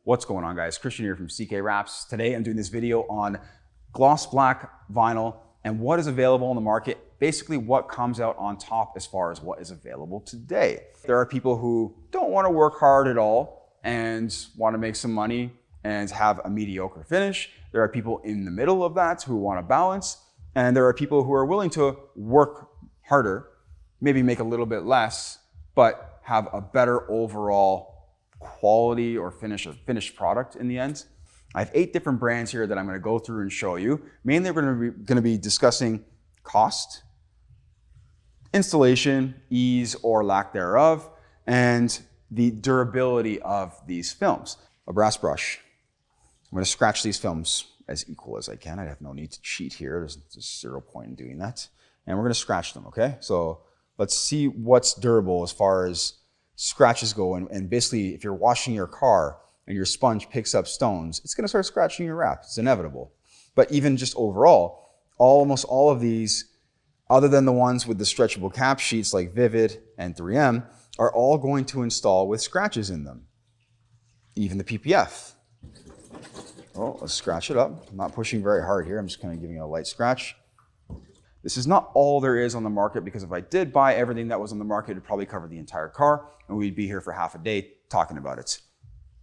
What's going on, guys? Christian here from CK Wraps. Today I'm doing this video on gloss black vinyl and what is available on the market, basically what comes out on top as far as what is available today. There are people who don't want to work hard at all and want to make some money and have a mediocre finish. There are people in the middle of that who want to balance, and there are people who are willing to work harder, maybe make a little bit less, but have a better overall quality or finished product in the end. I have 8 different brands here that I'm going to go through and show you. Mainly we're going to be discussing cost, installation, ease or lack thereof, and the durability of these films. A brass brush. I'm going to scratch these films as equal as I can. I have no need to cheat here. There's zero point in doing that. And we're going to scratch them, okay? So let's see what's durable as far as scratches go. And basically, if you're washing your car and your sponge picks up stones, it's going to start scratching your wrap. It's inevitable. But even just overall, almost all of these, other than the ones with the stretchable cap sheets like Vivid and 3M, are all going to install with scratches in them. Even the PPF. Oh, let's scratch it up. I'm not pushing very hard here. I'm just kind of giving it a light scratch. This is not all there is on the market, because if I did buy everything that was on the market, it'd probably cover the entire car and we'd be here for half a day talking about it.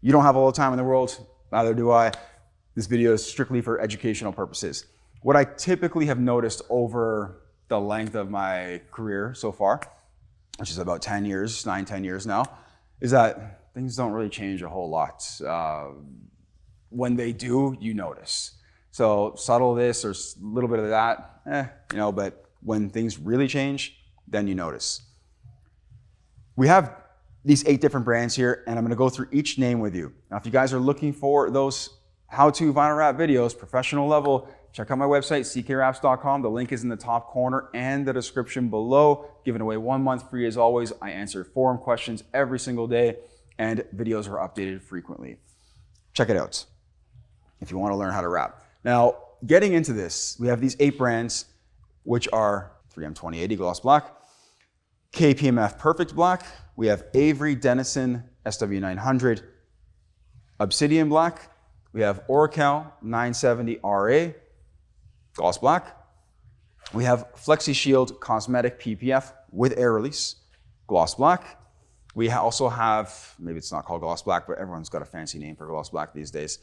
You don't have all the time in the world, neither do I. This video is strictly for educational purposes. What I typically have noticed over the length of my career so far, which is about 10 years, 9-10 years now, is that things don't really change a whole lot. When they do, you notice. So subtle this or a little bit of that, but when things really change, then you notice. We have these 8 different brands here, and I'm going to go through each name with you. Now, if you guys are looking for those how-to vinyl wrap videos, professional level, check out my website, ckwraps.com. The link is in the top corner and the description below. Giving away 1 month free as always. I answer forum questions every single day, and videos are updated frequently. Check it out if you want to learn how to wrap. Now, getting into this, we have these 8 brands, which are 3M 2080 Gloss Black, KPMF Perfect Black, we have Avery Dennison SW900 Obsidian Black, we have Oracal 970 RA Gloss Black, we have Flexi Shield Cosmetic PPF with air release Gloss Black. We also have, maybe it's not called Gloss Black, but everyone's got a fancy name for Gloss Black these days.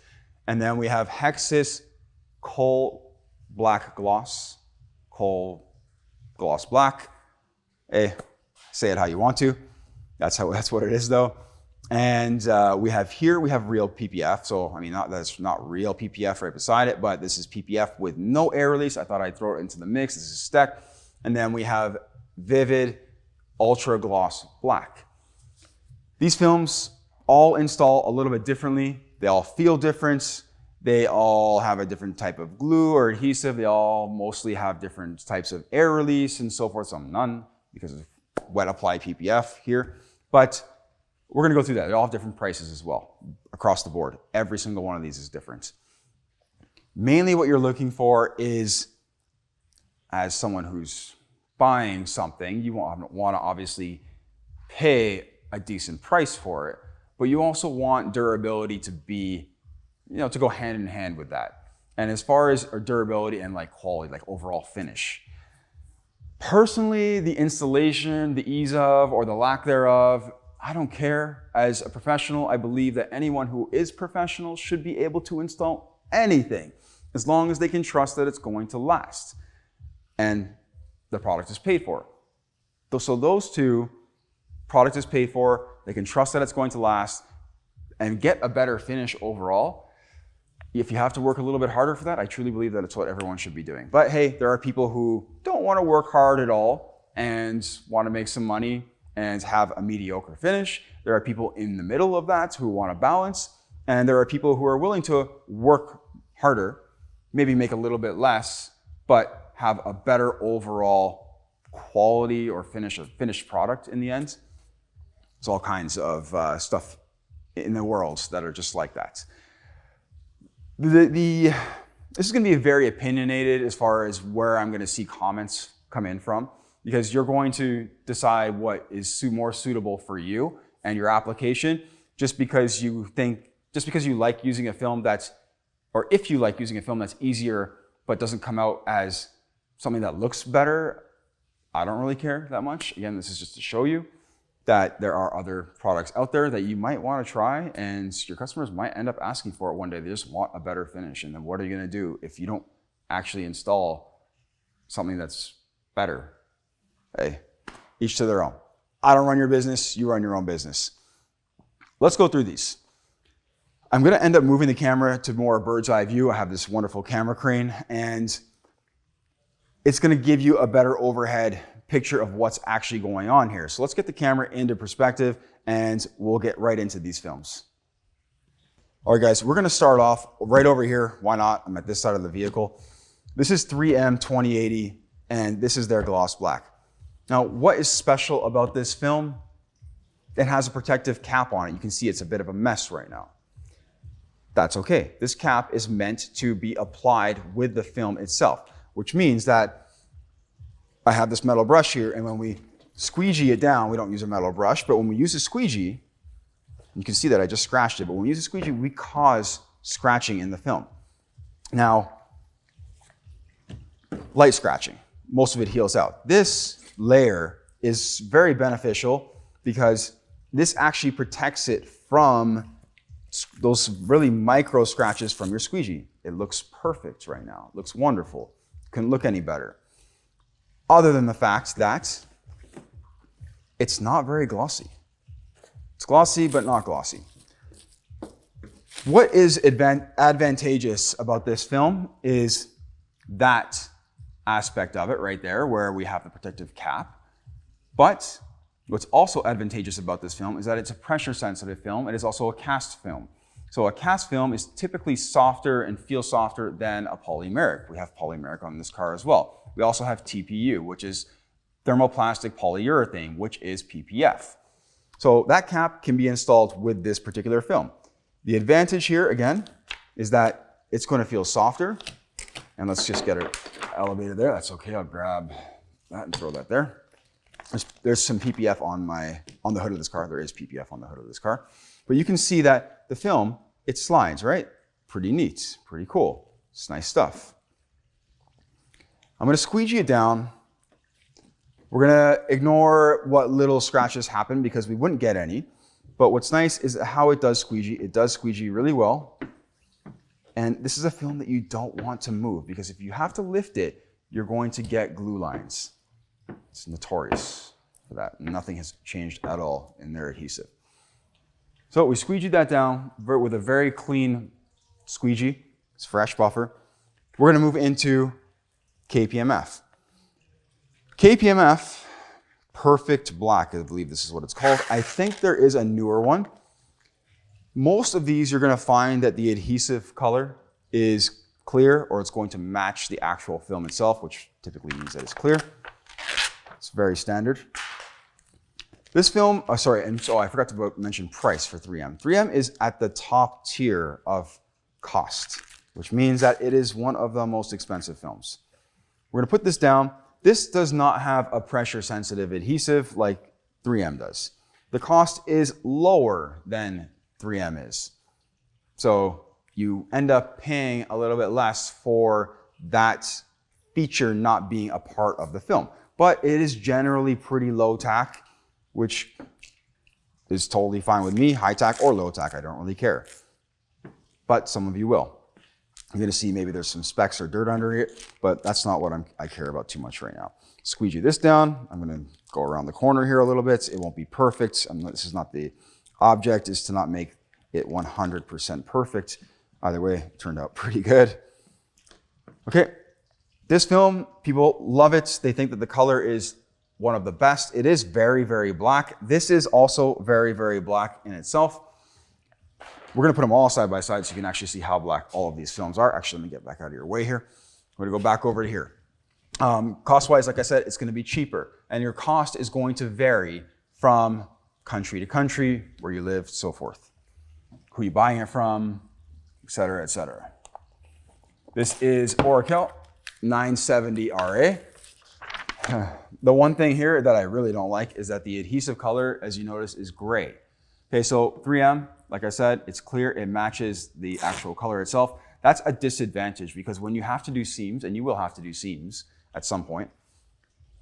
And then we have Hexis Coal Black Gloss, Coal Gloss Black. Hey, say it how you want to. That's what it is though. And we have real PPF. So I mean, that's not real PPF right beside it, but this is PPF with no air release. I thought I'd throw it into the mix. This is Steck. And then we have Vivid Ultra Gloss Black. These films all install a little bit differently. They all feel different. They all have a different type of glue or adhesive. They all mostly have different types of air release and so forth. Some none because of wet apply PPF here. But we're going to go through that. They all have different prices as well across the board. Every single one of these is different. Mainly what you're looking for is, as someone who's buying something, you want to obviously pay a decent price for it, but you also want durability to be, to go hand in hand with that. And as far as durability and like quality, like overall finish. Personally, the installation, the ease of, or the lack thereof, I don't care. As a professional, I believe that anyone who is professional should be able to install anything as long as they can trust that it's going to last and the product is paid for. So those two, product is paid for, they can trust that it's going to last and get a better finish overall. If you have to work a little bit harder for that, I truly believe that it's what everyone should be doing. But hey, there are people who don't want to work hard at all and want to make some money and have a mediocre finish. There are people in the middle of that who want to balance, and there are people who are willing to work harder, maybe make a little bit less, but have a better overall quality or finished product in the end. There's all kinds of stuff in the world that are just like that. This is going to be very opinionated as far as where I'm going to see comments come in from, because you're going to decide what is more suitable for you and your application just because you think just because you like using a film that's, or if you like using a film that's easier but doesn't come out as something that looks better, I don't really care that much. Again, this is just to show you that there are other products out there that you might want to try, and your customers might end up asking for it one day. They just want a better finish. And then what are you going to do if you don't actually install something that's better? Hey, each to their own. I don't run your business, you run your own business. Let's go through these. I'm going to end up moving the camera to more bird's eye view. I have this wonderful camera crane, and it's going to give you a better overhead picture of what's actually going on here. So let's get the camera into perspective and we'll get right into these films. All right, guys, we're going to start off right over here. Why not? I'm at this side of the vehicle. This is 3M 2080, and this is their gloss black. Now, what is special about this film? It has a protective cap on it. You can see it's a bit of a mess right now. That's okay. This cap is meant to be applied with the film itself, which means that I have this metal brush here, and when we squeegee it down, we don't use a metal brush, but when we use a squeegee, you can see that I just scratched it, but when we use a squeegee, we cause scratching in the film. Now, light scratching, most of it heals out. This layer is very beneficial because this actually protects it from those really micro scratches from your squeegee. It looks perfect right now. It looks wonderful. Couldn't look any better. Other than the fact that it's not very glossy. It's glossy, but not glossy. What is advantageous about this film is that aspect of it right there where we have the protective cap. But what's also advantageous about this film is that it's a pressure sensitive film. It is also a cast film. So a cast film is typically softer and feels softer than a polymeric. We have polymeric on this car as well. We also have TPU, which is thermoplastic polyurethane, which is PPF. So that cap can be installed with this particular film. The advantage here, again, is that it's going to feel softer. And let's just get it elevated there. That's okay. I'll grab that and throw that there. There's some PPF on the hood of this car. There is PPF on the hood of this car. But you can see that the film, it slides, right? Pretty neat, pretty cool. It's nice stuff. I'm gonna squeegee it down. We're gonna ignore what little scratches happen because we wouldn't get any. But what's nice is how it does squeegee. It does squeegee really well. And this is a film that you don't want to move because if you have to lift it, you're going to get glue lines. It's notorious for that. Nothing has changed at all in their adhesive. So we squeegeed that down with a very clean squeegee. It's fresh buffer. We're going to move into KPMF. KPMF Perfect Black, I believe this is what it's called. I think there is a newer one. Most of these you're going to find that the adhesive color is clear or it's going to match the actual film itself, which typically means that it's clear. It's very standard. This film, I forgot to mention price for 3M. 3M is at the top tier of cost, which means that it is one of the most expensive films. We're gonna put this down. This does not have a pressure sensitive adhesive like 3M does. The cost is lower than 3M is. So you end up paying a little bit less for that feature not being a part of the film. But it is generally pretty low tack, which is totally fine with me. High tack or low tack, I don't really care. But some of you will. You're gonna see maybe there's some specks or dirt under it, but that's not what I care about too much right now. Squeegee this down. I'm gonna go around the corner here a little bit. It won't be perfect. This is not the object, is to not make it 100% perfect. Either way, it turned out pretty good. Okay. This film, people love it. They think that the color is one of the best. It is very, very black. This is also very, very black in itself. We're gonna put them all side by side so you can actually see how black all of these films are. Actually, let me get back out of your way here. We're gonna go back over to here. Cost-wise, like I said, it's gonna be cheaper. And your cost is going to vary from country to country, where you live, so forth. Who you're buying it from, et cetera, et cetera. This is Oracal 970 RA. The one thing here that I really don't like is that the adhesive color, as you notice, is gray. Okay, so 3M, like I said, it's clear, it matches the actual color itself. That's a disadvantage because when you have to do seams, and you will have to do seams at some point,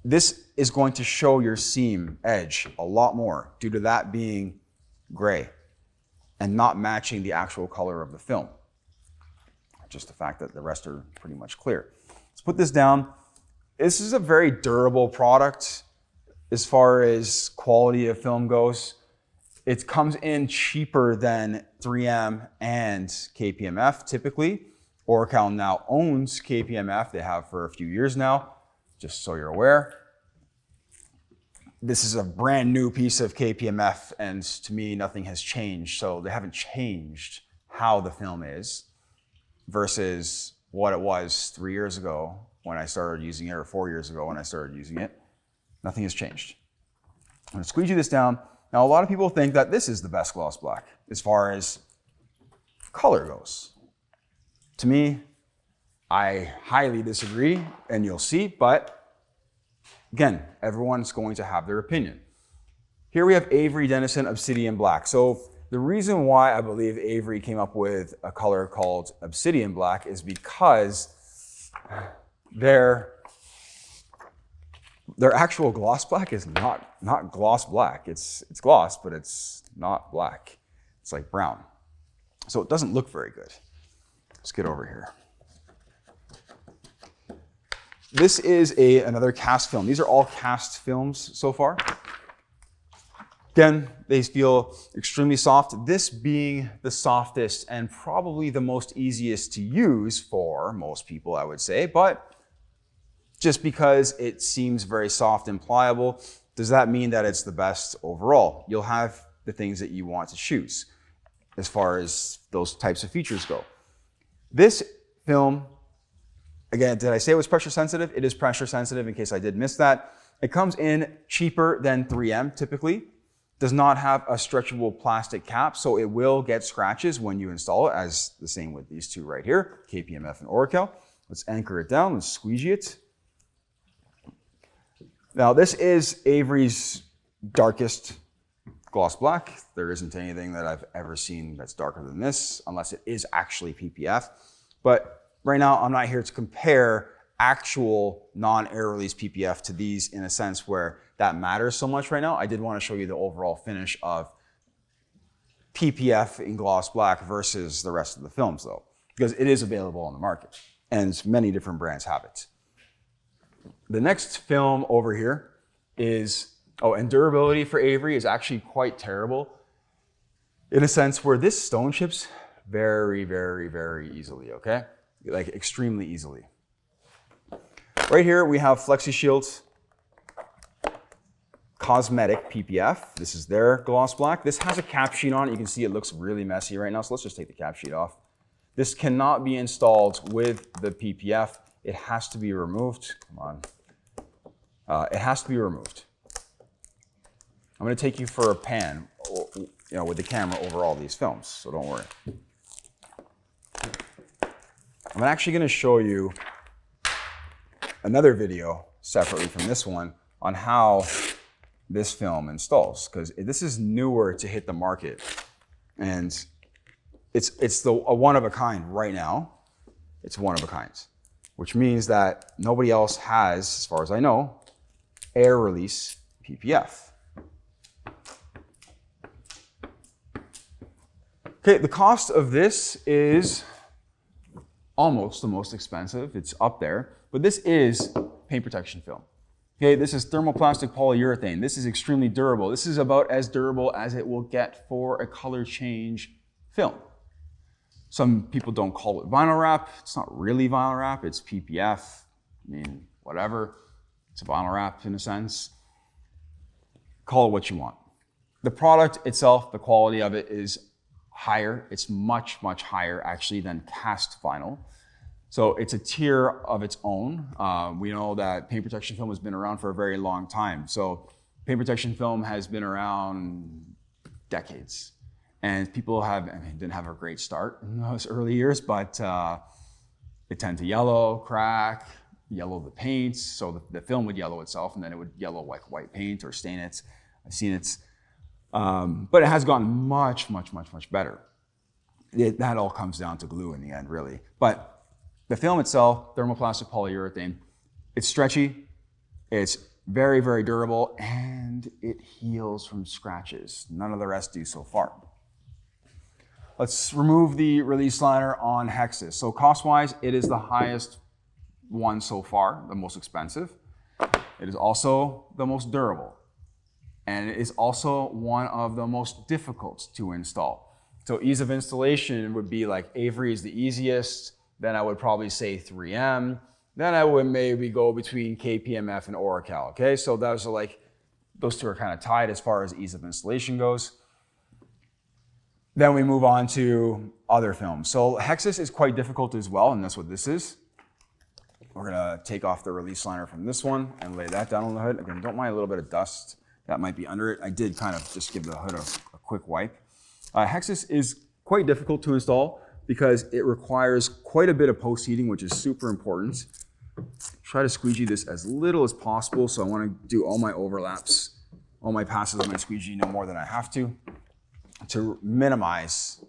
this is going to show your seam edge a lot more due to that being gray and not matching the actual color of the film. Just the fact that the rest are pretty much clear. Let's put this down. This is a very durable product as far as quality of film goes. It comes in cheaper than 3M and KPMF typically. Oracal now owns KPMF. They have for a few years now, just so you're aware. This is a brand new piece of KPMF, and to me, nothing has changed. So they haven't changed how the film is versus what it was 3 years ago when I started using it, or 4 years ago when I started using it. Nothing has changed. I'm gonna squeegee this down. Now, a lot of people think that this is the best gloss black as far as color goes. To me, I highly disagree, and you'll see, but again, everyone's going to have their opinion. Here we have Avery Dennison Obsidian Black. So the reason why I believe Avery came up with a color called Obsidian Black is because their actual gloss black is not gloss black. It's gloss, but it's not black. It's like brown. So it doesn't look very good. Let's get over here. This is another cast film. These are all cast films so far. Again, they feel extremely soft. This being the softest and probably the most easiest to use for most people, I would say. But just because it seems very soft and pliable, does that mean that it's the best overall? You'll have the things that you want to choose as far as those types of features go. This film, again, did I say it was pressure sensitive? It is pressure sensitive in case I did miss that. It comes in cheaper than 3M typically. Does not have a stretchable plastic cap, so it will get scratches when you install it, as the same with these two right here, KPMF and Oracal. Let's anchor it down, let's squeegee it. Now this is Avery's darkest gloss black. There isn't anything that I've ever seen that's darker than this, unless it is actually PPF. But right now, I'm not here to compare actual non-air release PPF to these in a sense where that matters so much right now. I did want to show you the overall finish of PPF in gloss black versus the rest of the films though, because it is available on the market and many different brands have it. The next film over here is, and durability for Avery is actually quite terrible in a sense where this stone chips very, very, very easily, okay? Like extremely easily. Right here we have Flexi Shield Cosmetic PPF. This is their gloss black. This has a cap sheet on it. You can see it looks really messy right now, so let's just take the cap sheet off. This cannot be installed with the PPF. It has to be removed. Come on. It has to be removed. I'm going to take you for a pan, with the camera over all these films, so don't worry. I'm actually going to show you another video separately from this one on how this film installs, because this is newer to hit the market, and it's a one of a kind right now. It's one of a kind, which means that nobody else has, as far as I know, air release PPF. Okay, the cost of this is almost the most expensive. It's up there, but this is paint protection film. Okay, this is thermoplastic polyurethane. This is extremely durable. This is about as durable as it will get for a color change film. Some people don't call it vinyl wrap. It's not really vinyl wrap, it's PPF. I mean, whatever. It's a vinyl wrap in a sense. Call it what you want. The product itself, the quality of it is higher. It's much, much higher actually than cast vinyl. So it's a tier of its own. We know that paint protection film has been around for a very long time. So paint protection film has been around decades. And people didn't have a great start in those early years, but they tend to yellow, crack, yellow the paints. So the film would yellow itself, and then it would yellow like white paint or stain it. I've seen it. But it has gotten much, much, much, much better. That all comes down to glue in the end, really. But the film itself, thermoplastic polyurethane, it's stretchy, it's very, very durable, and it heals from scratches. None of the rest do so far. Let's remove the release liner on Hexis. So cost-wise, it is the highest one so far, the most expensive. It is also the most durable. And it is also one of the most difficult to install. So ease of installation would be like Avery is the easiest. Then I would probably say 3M. Then I would maybe go between KPMF and Oracal. Okay, so those two are kind of tied as far as ease of installation goes. Then we move on to other films. So Hexis is quite difficult as well, and that's what this is. We're gonna take off the release liner from this one and lay that down on the hood. Again, don't mind a little bit of dust that might be under it. I did kind of just give the hood a quick wipe. Hexis is quite difficult to install because it requires quite a bit of post-heating, which is super important. Try to squeegee this as little as possible. So I want to do all my overlaps, all my passes of my squeegee no more than I have to minimize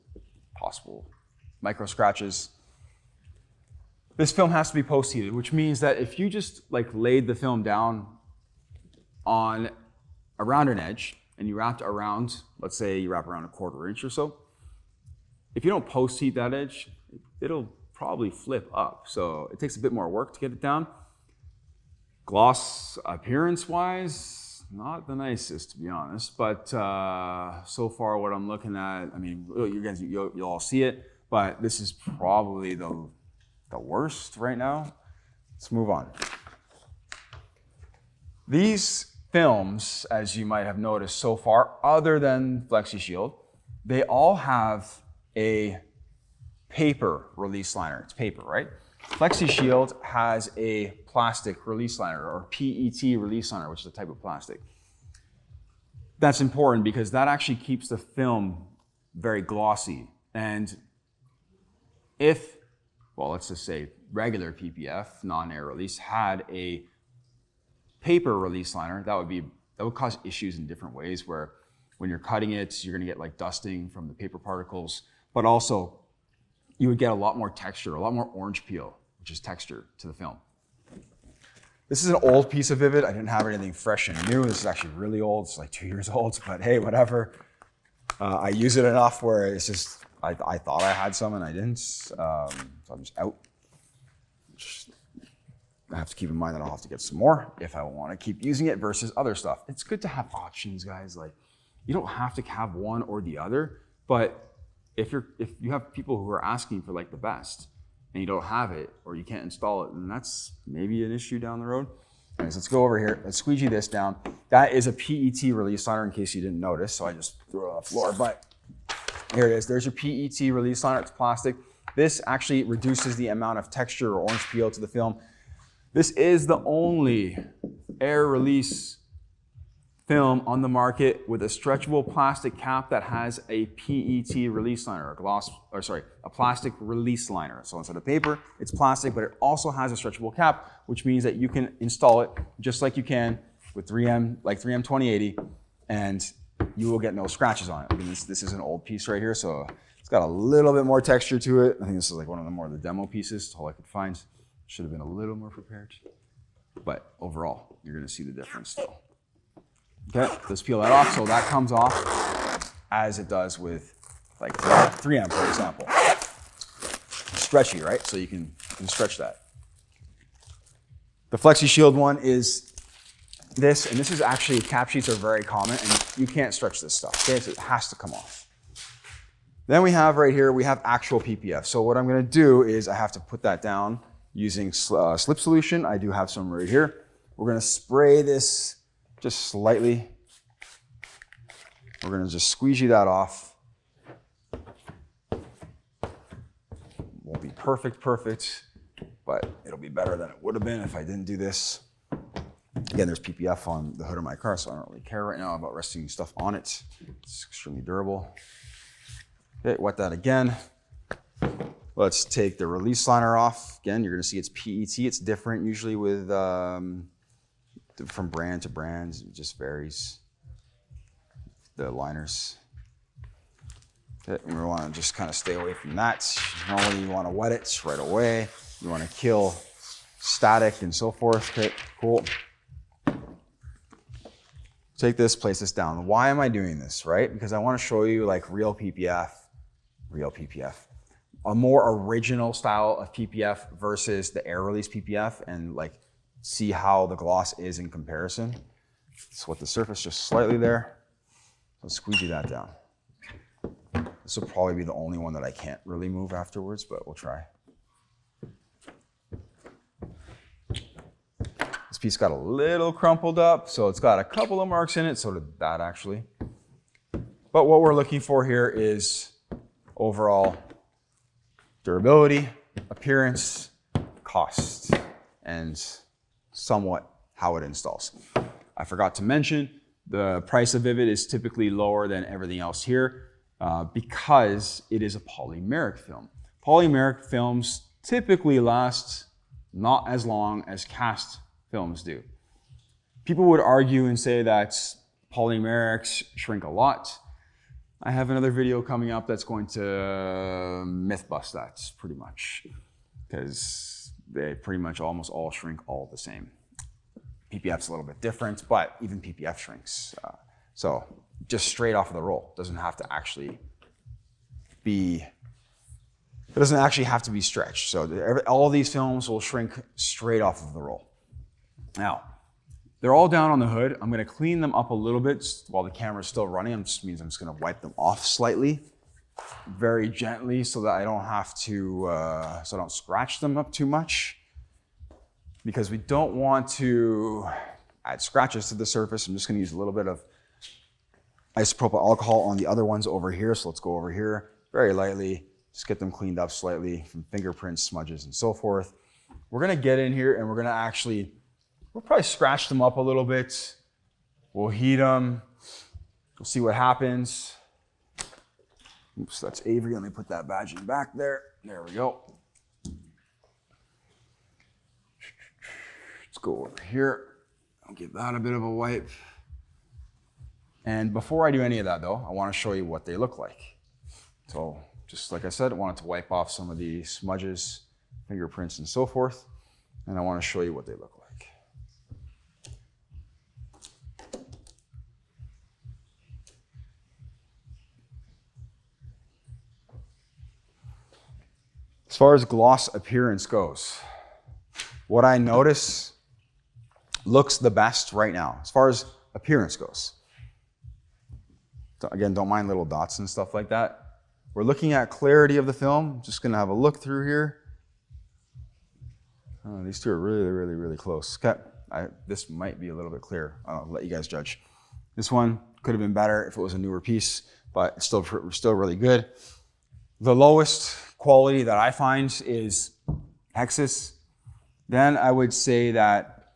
possible micro scratches. This film has to be post-heated, which means that if you just like laid the film down on around an edge and you wrapped around, let's say you wrap around a 1/4 inch or so, if you don't post-heat that edge, it'll probably flip up. So it takes a bit more work to get it down. Gloss appearance-wise, not the nicest to be honest, but so far what I'm looking at, I mean, you guys, you'll all see it, but this is probably the worst right now. Let's move on. These films, as you might have noticed so far, other than FlexiShield, they all have a paper release liner. It's paper, right? FlexiShield has a plastic release liner or PET release liner, which is a type of plastic. That's important because that actually keeps the film very glossy. And if, well, let's just say regular PPF, non-air release, had a paper release liner, that would cause issues in different ways where when you're cutting it, you're gonna get like dusting from the paper particles, but also you would get a lot more texture, a lot more orange peel, which is texture to the film. This is an old piece of Vivid. I didn't have anything fresh and new. This is actually really old. It's like 2 years old, but hey, whatever. I use it enough where it's just, I thought I had some and I didn't. So I'm just out. I have to keep in mind that I'll have to get some more if I want to keep using it versus other stuff. It's good to have options, guys. Like, you don't have to have one or the other, but if you have people who are asking for like the best and you don't have it or you can't install it, then that's maybe an issue down the road. Anyways, let's go over here. Let's squeegee this down. That is a PET release liner in case you didn't notice, so I just threw it on the floor, but here it is. There's your PET release liner. It's plastic. This actually reduces the amount of texture or orange peel to the film. This is the only air release film on the market with a stretchable plastic cap that has a PET release liner, a plastic release liner. So instead of paper, it's plastic, but it also has a stretchable cap, which means that you can install it just like you can with 3M, like 3M 2080, and you will get no scratches on it. I mean, this is an old piece right here, so it's got a little bit more texture to it. I think this is like one of the more of the demo pieces. That's all I could find. Should have been a little more prepared, but overall, you're gonna see the difference still. Okay, let's peel that off. So that comes off as it does with like 3M, for example. Stretchy, right? So you can stretch that. The FlexiShield one is this, and this is actually, cap sheets are very common, and you can't stretch this stuff, okay? So it has to come off. Then we have right here, we have actual PPF. So what I'm gonna do is I have to put that down using slip solution. I do have some right here. We're gonna spray this just slightly. We're gonna just squeegee that off. Won't be perfect, but it'll be better than it would have been if I didn't do this. Again, there's PPF on the hood of my car, so I don't really care right now about resting stuff on it. It's extremely durable. Okay, wet that again. Let's take the release liner off. Again, you're gonna see it's PET. It's different usually with, from brand to brand, it just varies. the liners. Okay, we want to just kind of stay away from that. Normally you want to wet it right away. You want to kill static and so forth. Okay, cool. Take this, place this down. Why am I doing this, right? Because I want to show you like real PPF, a more original style of PPF versus the air release PPF, and like see how the gloss is in comparison. So with the surface just slightly there, let's squeegee that down. This will probably be the only one that I can't really move afterwards, but we'll try. This piece got a little crumpled up, so it's got a couple of marks in it, so did that actually. But what we're looking for here is overall durability, appearance, cost, and somewhat how it installs. I forgot to mention, the price of Vivid is typically lower than everything else here because it is a polymeric film. Polymeric films typically last not as long as cast films do. People would argue and say that polymerics shrink a lot. I have another video coming up that's going to myth bust that pretty much, because they pretty much almost all shrink all the same. PPF's a little bit different, but even PPF shrinks. So just straight off of the roll, doesn't have to actually be, it doesn't actually have to be stretched. So all these films will shrink straight off of the roll. Now, they're all down on the hood. I'm gonna clean them up a little bit while the camera's still running. It just means I'm just gonna wipe them off slightly, very gently, so that I don't have to, so I don't scratch them up too much, because we don't want to add scratches to the surface. I'm just gonna use a little bit of isopropyl alcohol on the other ones over here. So let's go over here, very lightly, just get them cleaned up slightly from fingerprints, smudges, and so forth. We're gonna get in here and we're gonna actually, we'll probably scratch them up a little bit. We'll heat them. We'll see what happens. Oops, that's Avery. Let me put that badging back there. There we go. Let's go over here. I'll give that a bit of a wipe. And before I do any of that though, I want to show you what they look like. So just like I said, I wanted to wipe off some of the smudges, fingerprints, and so forth. And I want to show you what they look like. As far as gloss appearance goes, what I notice looks the best right now, as far as appearance goes. Again, don't mind little dots and stuff like that. We're looking at clarity of the film. Just gonna have a look through here. Oh, these two are really close. Okay, this might be a little bit clear. I'll let you guys judge. This one could have been better if it was a newer piece, but it's still really good. The lowest quality that I find is Hexis. Then I would say that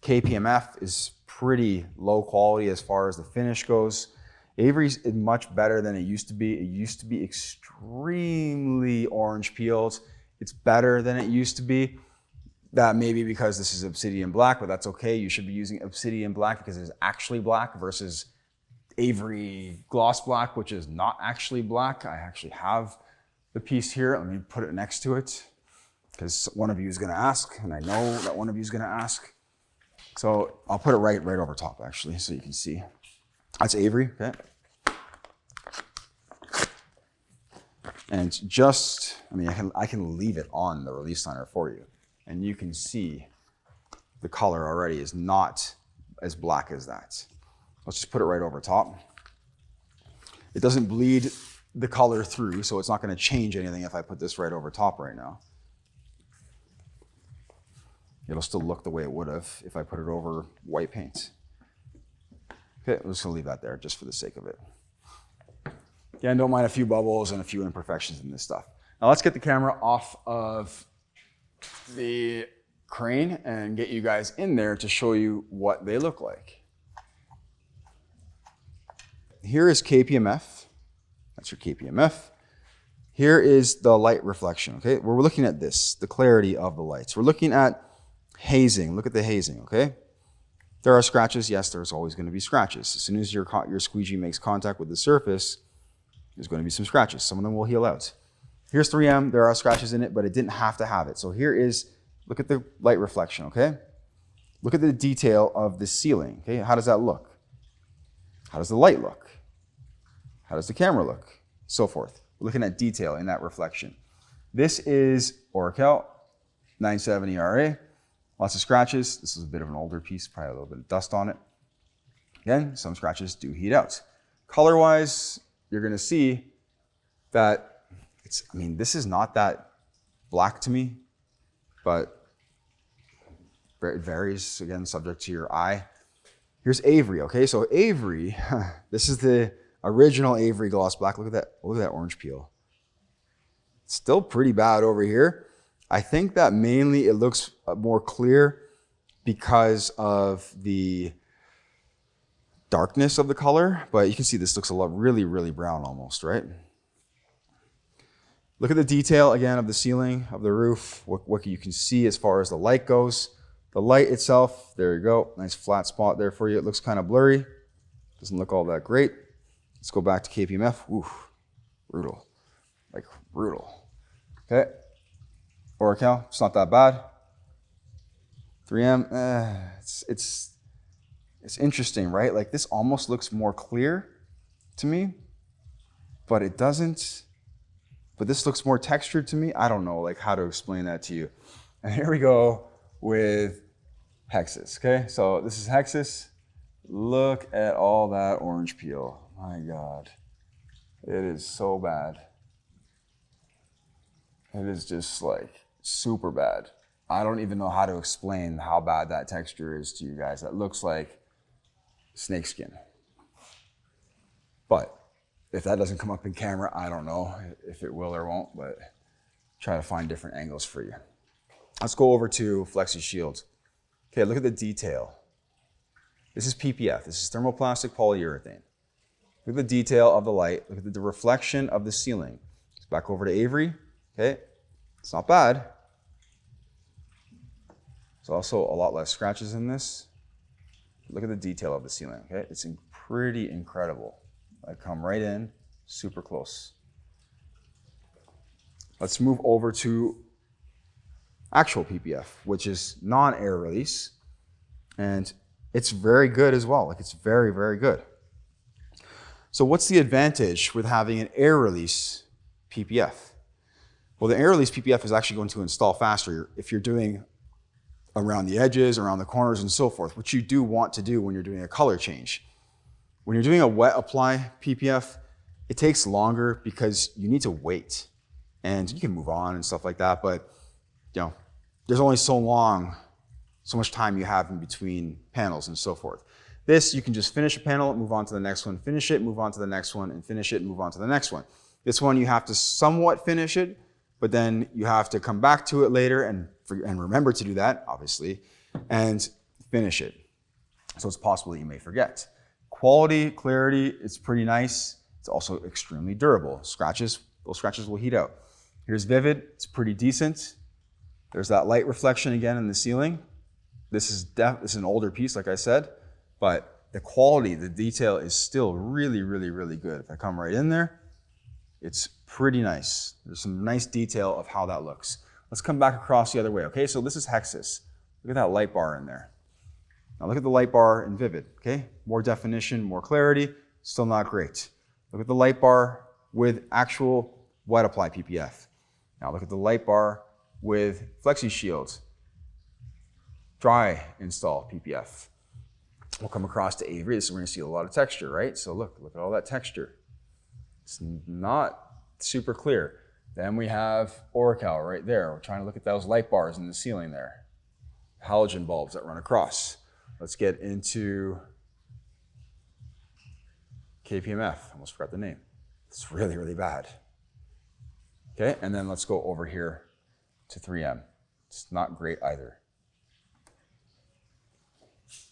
KPMF is pretty low quality as far as the finish goes. Avery's is much better than it used to be. It used to be extremely orange peeled. It's better than it used to be. That may be because this is obsidian black, but that's okay. You should be using obsidian black because it's actually black versus Avery gloss black, which is not actually black. I actually have the piece here. Let me put it next to it because one of you is gonna ask, and I know that one of you is gonna ask. So I'll put it right over top actually, so you can see. That's Avery, okay? And it's just, I mean, I can leave it on the release liner for you, and you can see the color already is not as black as that. Let's just put it right over top. It doesn't bleed the color through, so it's not gonna change anything if I put this right over top right now. It'll still look the way it would have if I put it over white paint. Okay, I'm just gonna leave that there just for the sake of it. Again, don't mind a few bubbles and a few imperfections in this stuff. Now let's get the camera off of the crane and get you guys in there to show you what they look like. Here is KPMF. That's your KPMF. Here is the light reflection, okay? We're looking at this, the clarity of the lights. We're looking at hazing. Look at the hazing, okay? There are scratches. Yes, there's always going to be scratches. As soon as your squeegee makes contact with the surface, there's going to be some scratches. Some of them will heal out. Here's 3M. There are scratches in it, but it didn't have to have it. So here is, look at the light reflection, okay? Look at the detail of the ceiling, okay? How does that look? How does the light look? How does the camera look? So forth. We're looking at detail in that reflection. This is Oracal 970 RA. Lots of scratches. This is a bit of an older piece, probably a little bit of dust on it. Again, some scratches do heat out. Color-wise, you're going to see that this is not that black to me, but it varies, again, subject to your eye. Here's Avery, okay? So Avery, this is the original Avery gloss black. Look at that orange peel. It's still pretty bad over here. I think that mainly it looks more clear because of the darkness of the color, but you can see this looks really, really brown almost, right? Look at the detail again of the ceiling, of the roof, what you can see as far as the light goes. The light itself, there you go, nice flat spot there for you. It looks kind of blurry, doesn't look all that great. Let's go back to KPMF. Oof, brutal, like brutal. Okay, Oracal, it's not that bad. 3M, it's interesting, right? Like this almost looks more clear to me, but it doesn't. But this looks more textured to me. I don't know like how to explain that to you. And here we go with Hexis, okay? So this is Hexis. Look at all that orange peel. My God, it is so bad. It is just like super bad. I don't even know how to explain how bad that texture is to you guys. That looks like snakeskin. But if that doesn't come up in camera, I don't know if it will or won't, but try to find different angles for you. Let's go over to Flexi Shield. Okay, look at the detail. This is PPF. This is thermoplastic polyurethane. Look at the detail of the light. Look at the reflection of the ceiling. Let's back over to Avery. Okay, it's not bad. There's also a lot less scratches in this. Look at the detail of the ceiling. Okay, it's pretty incredible. I come right in, super close. Let's move over to actual PPF, which is non-air release. And it's very good as well. Like it's very, very good. So what's the advantage with having an air release PPF? Well, the air release PPF is actually going to install faster if you're doing around the edges, around the corners, and so forth, which you do want to do when you're doing a color change. When you're doing a wet apply PPF, it takes longer because you need to wait. And you can move on and stuff like that, but there's only so much time you have in between panels and so forth. This, you can just finish a panel, move on to the next one, finish it, move on to the next one, and finish it, and move on to the next one. This one, you have to somewhat finish it, but then you have to come back to it later and remember to do that, obviously, and finish it. So it's possible that you may forget. Quality, clarity, it's pretty nice. It's also extremely durable. Scratches, those scratches will heat out. Here's Vivid, it's pretty decent. There's that light reflection again in the ceiling. This is an older piece, like I said, but the quality, the detail is still really, really, really good. If I come right in there, it's pretty nice. There's some nice detail of how that looks. Let's come back across the other way, okay? So this is Hexis. Look at that light bar in there. Now look at the light bar in Vivid, okay? More definition, more clarity, still not great. Look at the light bar with actual wet apply PPF. Now look at the light bar with Flexi Shield, dry install PPF. We'll come across to Avery. This is where we're gonna see a lot of texture, right? So look at all that texture. It's not super clear. Then we have Oracal right there. We're trying to look at those light bars in the ceiling there. Halogen bulbs that run across. Let's get into KPMF. Almost forgot the name. It's really, really bad. Okay, and then let's go over here to 3M. It's not great either.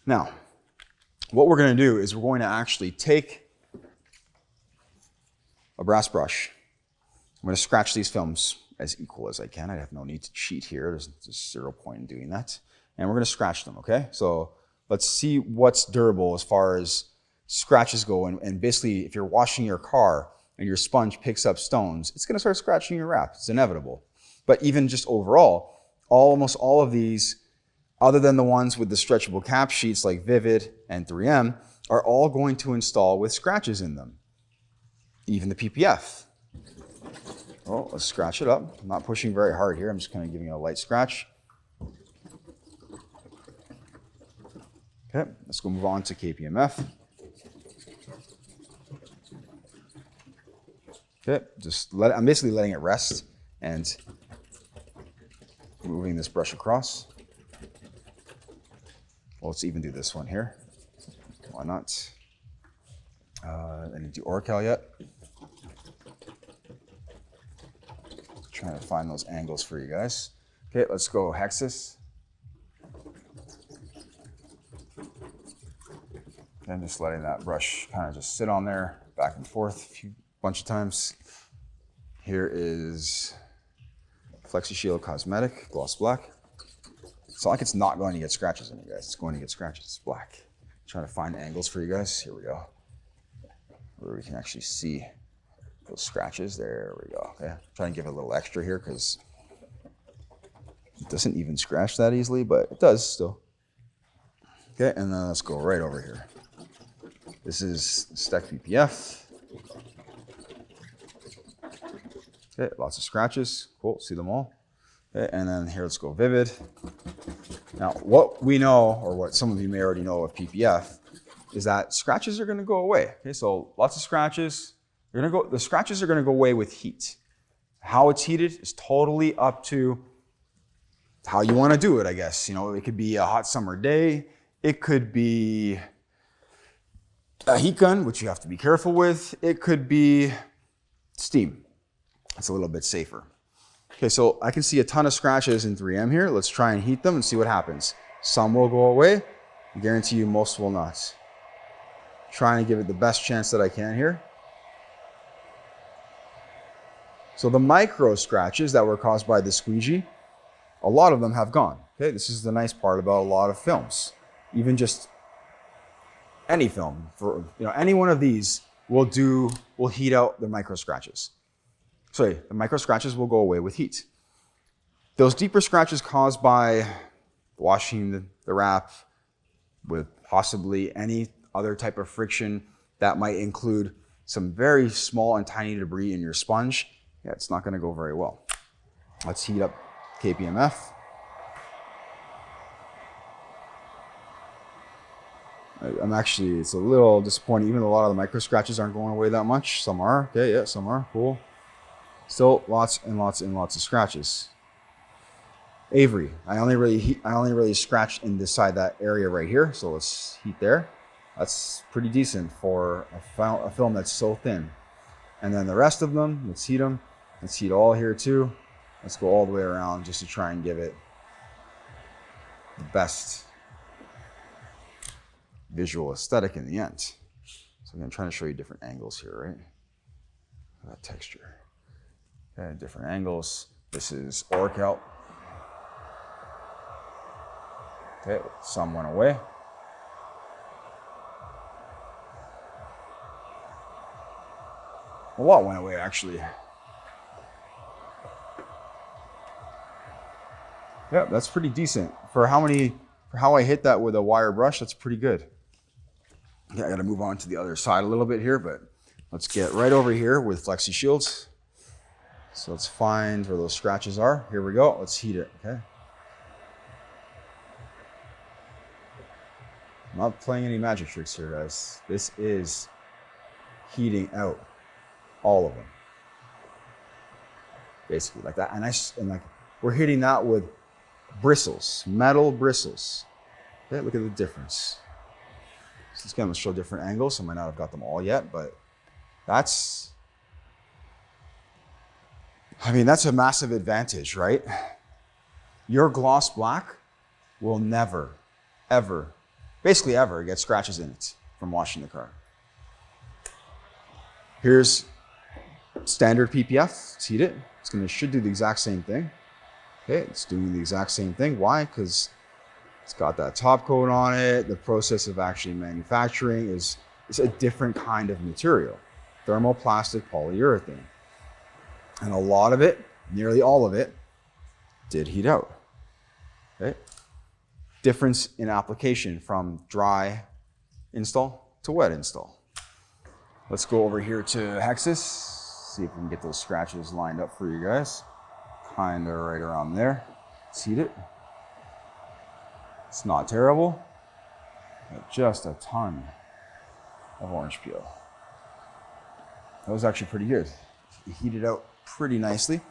Now, what we're going to do is we're going to actually take a brass brush. I'm going to scratch these films as equal as I can. I have no need to cheat here. There's 0 point in doing that. And we're going to scratch them, okay? So let's see what's durable as far as scratches go. And basically, if you're washing your car and your sponge picks up stones, it's going to start scratching your wrap. It's inevitable. But even just overall, almost all of these, other than the ones with the stretchable cap sheets like Vivid and 3M, are all going to install with scratches in them. Even the PPF. Oh, let's scratch it up. I'm not pushing very hard here. I'm just kind of giving it a light scratch. Okay, let's go move on to KPMF. Okay, I'm basically letting it rest and moving this brush across. Well, let's even do this one here. Why not? I didn't do Oracal yet. Trying to find those angles for you guys. Okay, let's go Hexis. And just letting that brush kind of just sit on there, back and forth a bunch of times. Here is Flexi Shield Cosmetic Gloss Black. It's not like it's not going to get scratches in you guys. It's going to get scratches. It's black. Trying to find angles for you guys. Here we go. Where we can actually see those scratches. There we go. Okay. Trying to give it a little extra here because it doesn't even scratch that easily, but it does still. Okay, and then let's go right over here. This is Stack PPF. Okay, lots of scratches. Cool, see them all. Okay, and then here, let's go Vivid. Now, what we know, or what some of you may already know of PPF, is that scratches are going to go away. Okay, so lots of scratches. The scratches are going to go away with heat. How it's heated is totally up to how you want to do it, I guess. You know, it could be a hot summer day. It could be a heat gun, which you have to be careful with. It could be steam. It's a little bit safer. Okay, so I can see a ton of scratches in 3M here. Let's try and heat them and see what happens. Some will go away. I guarantee you most will not. Trying to give it the best chance that I can here. So the micro scratches that were caused by the squeegee, a lot of them have gone. Okay, this is the nice part about a lot of films. Even just any film, for any one of these will heat out the micro scratches. Sorry, the micro scratches will go away with heat. Those deeper scratches caused by washing the wrap with possibly any other type of friction that might include some very small and tiny debris in your sponge, yeah, it's not going to go very well. Let's heat up KPMF. It's a little disappointing. Even a lot of the micro scratches aren't going away that much. Some are. Okay, yeah, some are. Cool. Still lots and lots and lots of scratches. Avery. I only really scratched in this side, that area right here. So let's heat there. That's pretty decent for a film that's so thin. And then the rest of them, let's heat them. Let's heat all here too. Let's go all the way around just to try and give it the best visual aesthetic in the end. So I'm trying to show you different angles here, right? That texture. Okay, different angles. This is Oracal. Okay, some went away. A lot went away, actually. Yeah, that's pretty decent. For how I hit that with a wire brush, that's pretty good. Yeah, I gotta move on to the other side a little bit here, but let's get right over here with Flexi Shields. So let's find where those scratches are. Here we go, let's heat it, okay? I'm not playing any magic tricks here, guys. This is heating out all of them. Basically, like that. And like we're hitting that with bristles, metal bristles. Okay, look at the difference. So it's gonna show different angles. I might not have got them all yet, but that's a massive advantage, right? Your gloss black will never, ever, basically ever get scratches in it from washing the car. Here's standard PPF. Let's heat it. Should do the exact same thing. Okay, it's doing the exact same thing. Why? Because It's got that top coat on it. The process of actually manufacturing is a different kind of material, thermoplastic polyurethane. And a lot of it, nearly all of it, did heat out. Okay? Difference in application from dry install to wet install. Let's go over here to Hexis, see if we can get those scratches lined up for you guys. Kind of right around there. Let's heat it. It's not terrible, but just a ton of orange peel. That was actually pretty good. It heated out pretty nicely.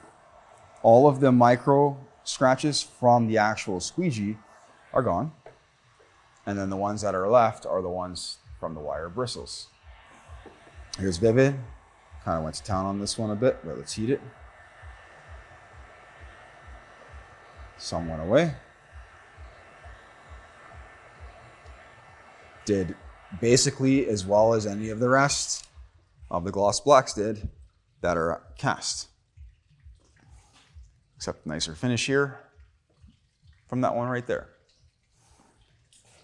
All of the micro scratches from the actual squeegee are gone. And then the ones that are left are the ones from the wire bristles. Here's Vivid. Kind of went to town on this one a bit, but let's heat it. Some went away. Did basically as well as any of the rest of the gloss blacks did that are cast. Except nicer finish here from that one right there.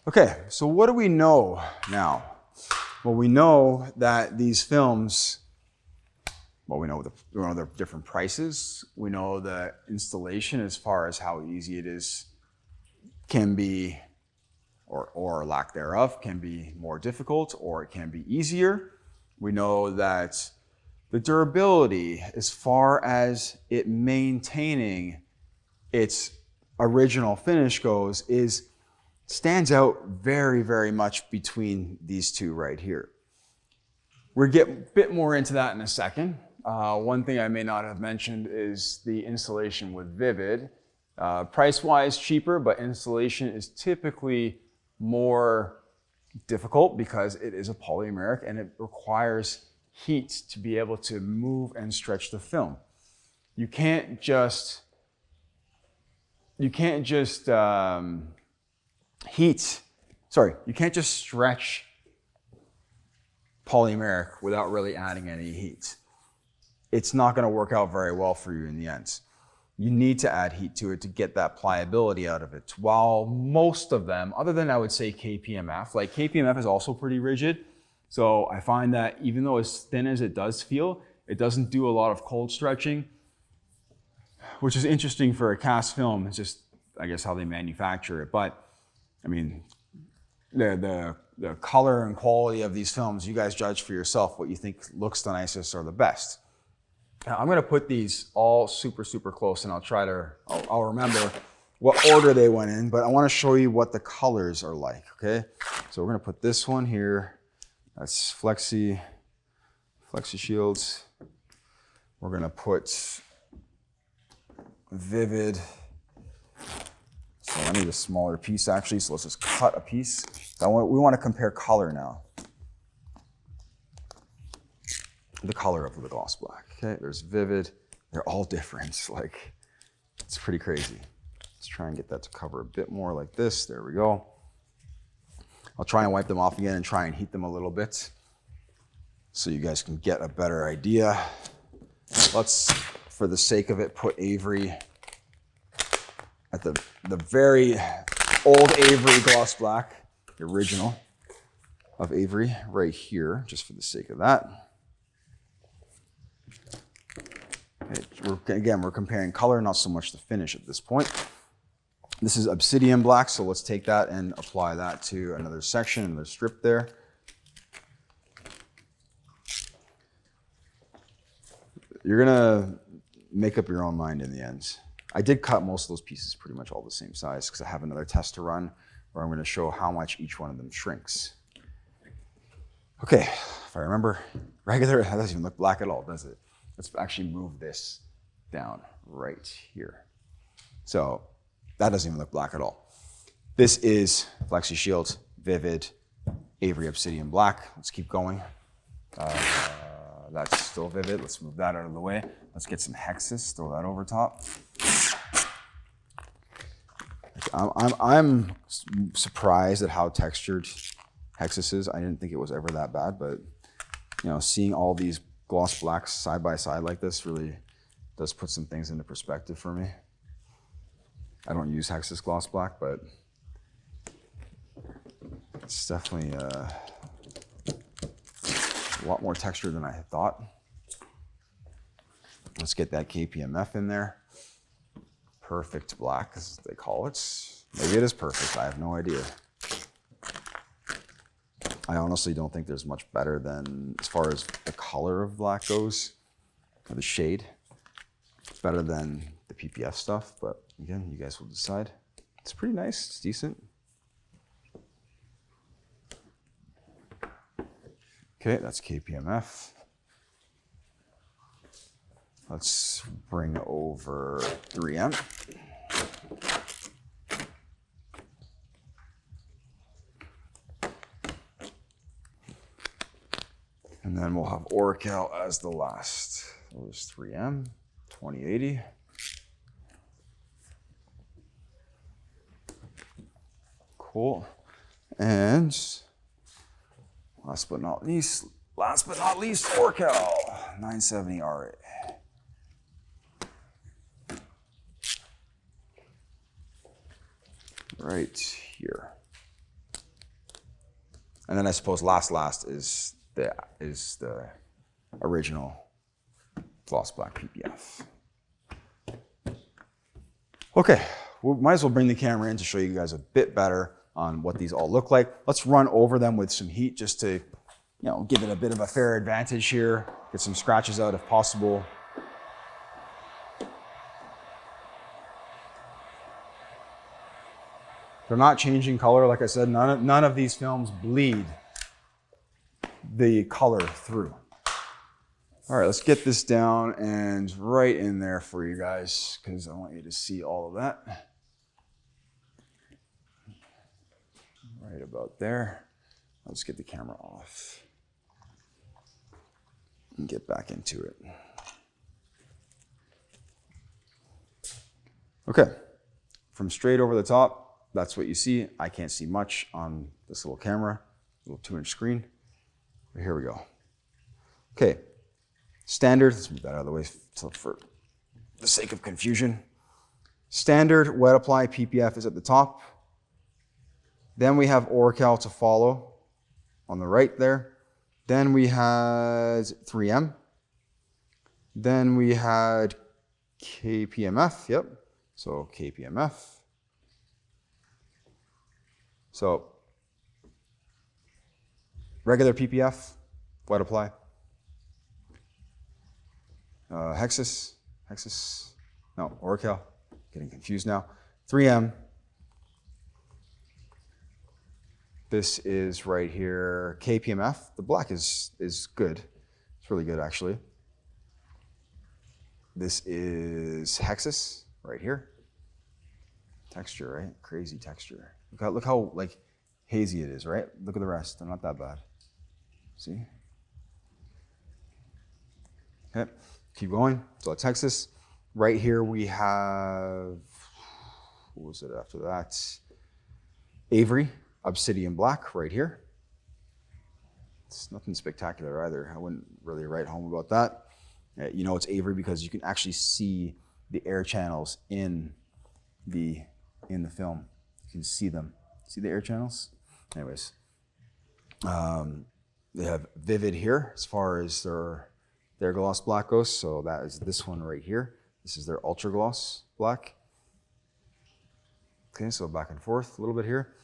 Okay, so what do we know now? Well, we know that these films, well, we know the different prices. We know the installation as far as how easy it is can be, or lack thereof, can be more difficult, or it can be easier. We know that the durability, as far as it maintaining its original finish goes, stands out very, very much between these two right here. We'll get a bit more into that in a second. One thing I may not have mentioned is the installation with Vivid. Price-wise, cheaper, but installation is typically more difficult because it is a polymeric and it requires heat to be able to move and stretch the film. You can't just stretch polymeric without really adding any heat. It's not going to work out very well for you in the end. You need to add heat to it to get that pliability out of it. While most of them, other than I would say KPMF, like KPMF is also pretty rigid. So I find that even though as thin as it does feel, it doesn't do a lot of cold stretching, which is interesting for a cast film. It's just, I guess, how they manufacture it. But I mean, the color and quality of these films, you guys judge for yourself what you think looks the nicest or the best. Now, I'm gonna put these all super, super close and I'll remember what order they went in, but I wanna show you what the colors are like, okay? So we're gonna put this one here. That's Flexi Shields. We're gonna put Vivid. So I need a smaller piece actually, so let's just cut a piece. We wanna compare color now. The color of the gloss black. Okay, there's Vivid. They're all different. Like, it's pretty crazy. Let's try and get that to cover a bit more like this. There we go. I'll try and wipe them off again and try and heat them a little bit so you guys can get a better idea. Let's, for the sake of it, put Avery at the very old Avery gloss black, the original of Avery, right here, just for the sake of that. Again, we're comparing color, not so much the finish at this point. This is obsidian black, so let's take that and apply that to another section, another strip there. You're gonna make up your own mind in the end. I did cut most of those pieces pretty much all the same size because I have another test to run where I'm gonna show how much each one of them shrinks. Okay, if I remember, regular, that doesn't even look black at all, does it? Let's actually move this down right here. So that doesn't even look black at all. This is Flexi Shield, Vivid, Avery Obsidian Black. Let's keep going. That's still Vivid. Let's move that out of the way. Let's get some Hexis, throw that over top. I'm surprised at how textured Hexis is. I didn't think it was ever that bad, but you know, seeing all these gloss blacks side by side like this really does put some things into perspective for me. I don't use Hexis gloss black, but It's definitely a lot more texture than I had thought. Let's get that KPMF in there. Perfect black, as they call it. Maybe it is perfect, I have no idea. I honestly don't think there's much better than, as far as the color of black goes, or the shade, better than the PPF stuff, but again, you guys will decide. It's pretty nice, it's decent. Okay, that's KPMF. Let's bring over 3M. And then we'll have Oracal as the last. So there's 3M, 2080. Cool. And last but not least, Oracal, 970 RA. Right here. And then I suppose last is the original gloss black PPF. Okay, we might as well bring the camera in to show you guys a bit better on what these all look like. Let's run over them with some heat just to, give it a bit of a fair advantage here. Get some scratches out if possible. They're not changing color, like I said. None of these films bleed the color through. All right, let's get this down and right in there for you guys, because I want you to see all of that. Right about there. Let's get the camera off and get back into it. Okay, from straight over the top, that's what you see. I can't see much on this little camera, little 2-inch screen. But here we go. Okay, standard, let's move that out of the way for the sake of confusion. Standard wet apply PPF is at the top. Then we have Oracal to follow on the right there. Then we had 3M. Then we had KPMF, yep. So KPMF. So regular PPF, wet apply. Hexis, no, Oracal, getting confused now. 3M. This is right here, KPMF. The black is good. It's really good, actually. This is Hexis, right here. Texture, right? Crazy texture. Look how like hazy it is, right? Look at the rest. They're not that bad. See? Okay, keep going. So it's Hexis. Right here we have, what was it after that? Avery. Obsidian black right here. It's nothing spectacular either. I wouldn't really write home about that. You know it's Avery because you can actually see the air channels in the film. You can see them. See the air channels? Anyways, they have Vivid here as far as their gloss black goes. So that is this one right here. This is their ultra gloss black. Okay, so back and forth a little bit here.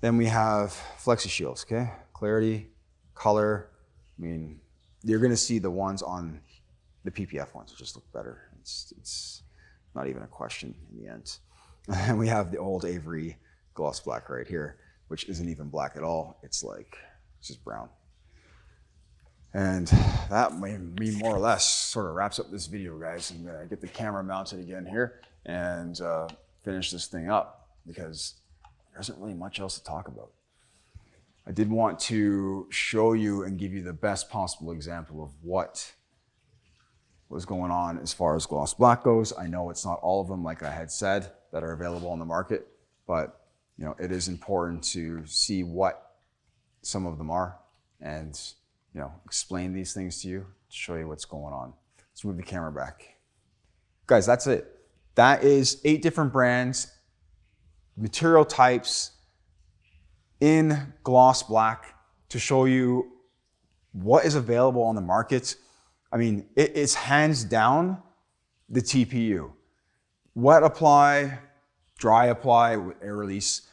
Then we have Flexi Shields, okay? Clarity, color. I mean, you're gonna see the ones on the PPF ones just look better. It's not even a question in the end. And we have the old Avery gloss black right here, which isn't even black at all. It's just brown. And that may be more or less sort of wraps up this video, guys. I'm gonna get the camera mounted again here and finish this thing up because there isn't really much else to talk about. I did want to show you and give you the best possible example of what was going on as far as gloss black goes. I know it's not all of them, like I had said, that are available on the market, but it is important to see what some of them are and explain these things to you, to show you what's going on. Let's move the camera back. Guys, that's it. That is 8 different brands, material types, in gloss black to show you what is available on the market. I mean, it's hands down the TPU. Wet apply, dry apply with air release.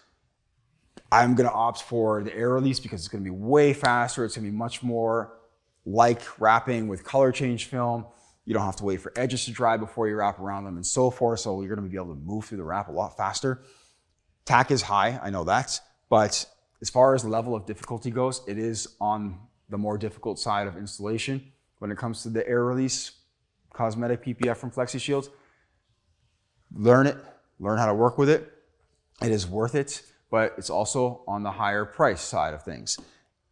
I'm gonna opt for the air release because it's gonna be way faster. It's gonna be much more like wrapping with color change film. You don't have to wait for edges to dry before you wrap around them and so forth. So you're gonna be able to move through the wrap a lot faster. Tack is high, I know that, but as far as the level of difficulty goes, it is on the more difficult side of installation when it comes to the air release cosmetic PPF from Flexi Shields. Learn it, learn how to work with it. It is worth it, but it's also on the higher price side of things.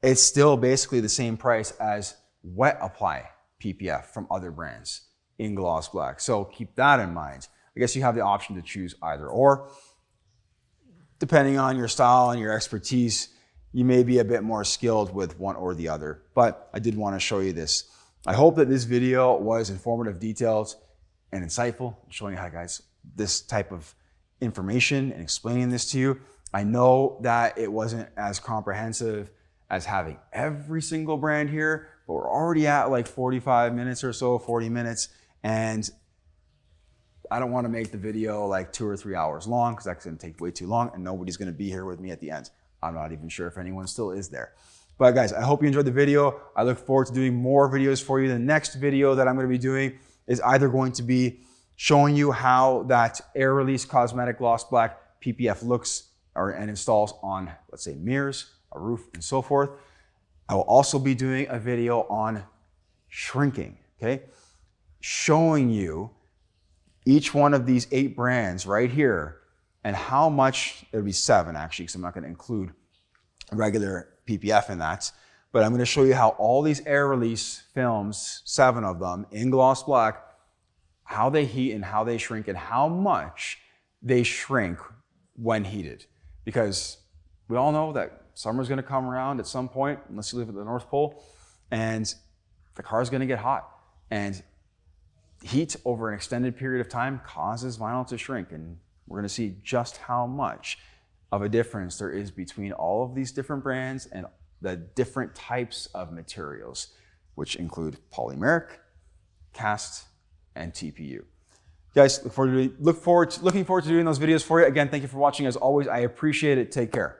It's still basically the same price as wet apply PPF from other brands in gloss black. So keep that in mind. I guess you have the option to choose either or. Depending on your style and your expertise, you may be a bit more skilled with one or the other, but I did want to show you this. I hope that this video was informative, detailed, and insightful, showing you how, guys, this type of information and explaining this to you. I know that it wasn't as comprehensive as having every single brand here, but we're already at like 45 minutes or so, 40 minutes, and I don't want to make the video like 2 or 3 hours long because that's going to take way too long and nobody's going to be here with me at the end. I'm not even sure if anyone still is there. But guys, I hope you enjoyed the video. I look forward to doing more videos for you. The next video that I'm going to be doing is either going to be showing you how that air release cosmetic gloss black PPF looks and installs on, let's say, mirrors, a roof, and so forth. I will also be doing a video on shrinking, okay? Showing you each one of these 8 brands right here and how much, it'll be 7 actually, because I'm not gonna include regular PPF in that, but I'm gonna show you how all these air release films, 7 of them in gloss black, how they heat and how they shrink and how much they shrink when heated. Because we all know that summer's gonna come around at some point, unless you live at the North Pole, and the car's gonna get hot. And heat over an extended period of time causes vinyl to shrink, and we're gonna see just how much of a difference there is between all of these different brands and the different types of materials, which include polymeric, cast, and TPU. Guys, looking forward to doing those videos for you. Again, thank you for watching. As always, I appreciate it. Take care.